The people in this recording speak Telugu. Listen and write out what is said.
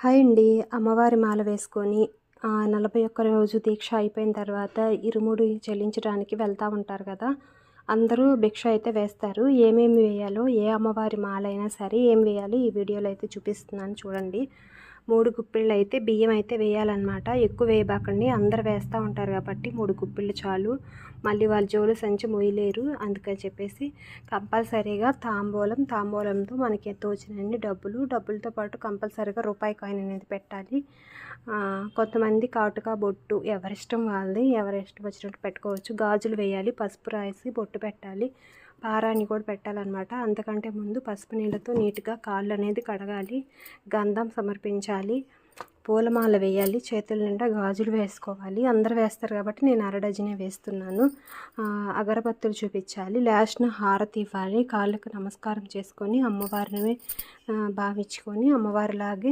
హాయ్ అండి. అమ్మవారి మాల వేసుకొని 41 రోజు దీక్ష అయిపోయిన తర్వాత ఇరుముడి చెల్లించడానికి వెళ్తూ ఉంటారు కదా! అందరూ భిక్ష అయితే వేస్తారు. ఏమేమి వేయాలో, ఏ అమ్మవారి మాల అయినా సరే ఏం వేయాలో ఈ వీడియోలో అయితే చూపిస్తున్నాను చూడండి. 3 గుప్పిళ్ళు అయితే బియ్యం అయితే వేయాలన్నమాట. ఎక్కువ వేయబాకండి, అందరూ వేస్తూ ఉంటారు కాబట్టి 3 గుప్పిళ్ళు చాలు. మళ్ళీ వాళ్ళ జోలు సంచి మోయలేరు. అందుకని చెప్పేసి కంపల్సరీగా తాంబూలంతో మనకి తోచినన్ని డబ్బులతో పాటు కంపల్సరీగా రూపాయి కాయిన్ అనేది పెట్టాలి. కొంతమంది కాటుక బొట్టు ఎవరిష్టం వాళ్ళది, ఎవరిష్టం వచ్చినట్టు పెట్టుకోవచ్చు. గాజులు వేయాలి, పసుపు రాసి బొట్టు పెట్టాలి, పారాని కూడా పెట్టాలన్నమాట. అంతకంటే ముందు పసుపు నీళ్ళతో నీట్గా కాళ్ళు అనేది కడగాలి, గంధం సమర్పించాలి, పూలమాల వేయాలి, చేతుల నిండా గాజులు వేసుకోవాలి. అందరు వేస్తారు కాబట్టి నేను అరడజనే వేస్తున్నాను. అగరబత్తులు చూపించాలి, లాస్ట్న హారతి ఇవ్వాలి, కాళ్ళకు నమస్కారం చేసుకొని అమ్మవారిని భావించుకొని అమ్మవారిలాగే